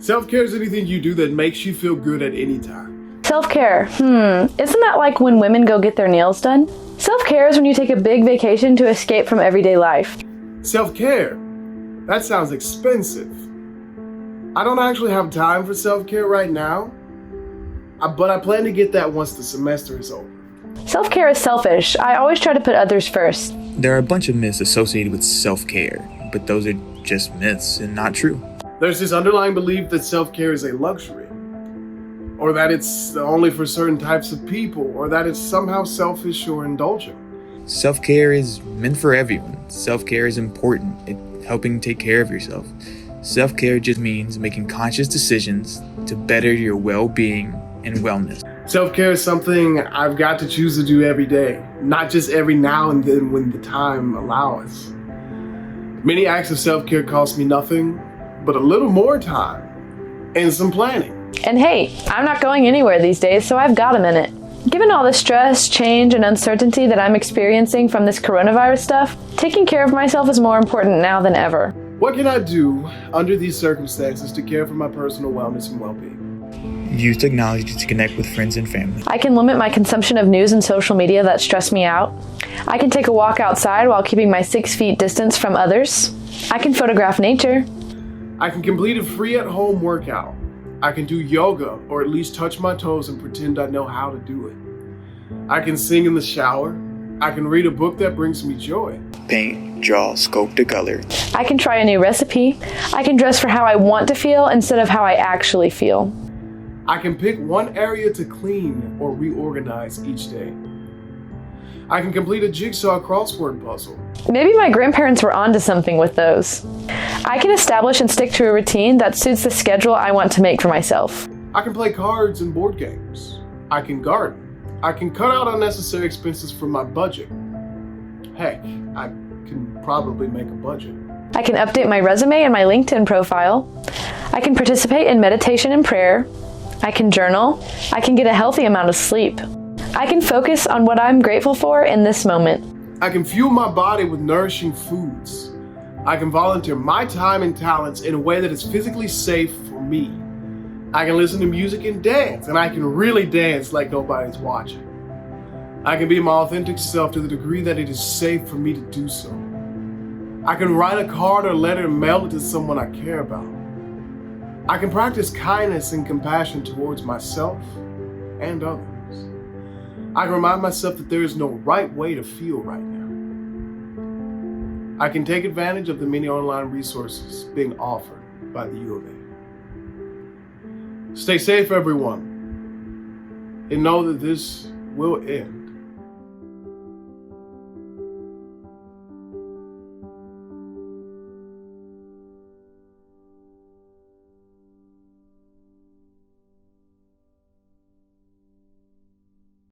Self-care is anything you do that makes you feel good at any time. Self-care. Isn't that like when women go get their nails done? Self-care is when you take a big vacation to escape from everyday life. Self-care? That sounds expensive. I don't actually have time for self-care right now, but I plan to get that once the semester is over. Self-care is selfish. I always try to put others first. There are a bunch of myths associated with self-care, but those are just myths and not true. There's this underlying belief that self-care is a luxury, or that it's only for certain types of people, or that it's somehow selfish or indulgent. Self-care is meant for everyone. Self-care is important. It's helping take care of yourself. Self-care just means making conscious decisions to better your well-being and wellness. Self-care is something I've got to choose to do every day, not just every now and then when the time allows. Many acts of self-care cost me nothing but a little more time and some planning. And hey, I'm not going anywhere these days, so I've got a minute. Given all the stress, change, and uncertainty that I'm experiencing from this coronavirus stuff, taking care of myself is more important now than ever. What can I do under these circumstances to care for my personal wellness and well-being? Use technology to connect with friends and family. I can limit my consumption of news and social media that stress me out. I can take a walk outside while keeping my 6 feet distance from others. I can photograph nature. I can complete a free at-home workout. I can do yoga, or at least touch my toes and pretend I know how to do it. I can sing in the shower. I can read a book that brings me joy. Paint, draw, sculpt, or color. I can try a new recipe. I can dress for how I want to feel instead of how I actually feel. I can pick one area to clean or reorganize each day. I can complete a jigsaw crossword puzzle. Maybe my grandparents were onto something with those. I can establish and stick to a routine that suits the schedule I want to make for myself. I can play cards and board games. I can garden. I can cut out unnecessary expenses from my budget. Heck, I can probably make a budget. I can update my resume and my LinkedIn profile. I can participate in meditation and prayer. I can journal. I can get a healthy amount of sleep. I can focus on what I'm grateful for in this moment. I can fuel my body with nourishing foods. I can volunteer my time and talents in a way that is physically safe for me. I can listen to music and dance, and I can really dance like nobody's watching. I can be my authentic self to the degree that it is safe for me to do so. I can write a card or letter and mail it to someone I care about. I can practice kindness and compassion towards myself and others. I can remind myself that there is no right way to feel right now. I can take advantage of the many online resources being offered by the U of A. Stay safe, everyone, and know that this will end.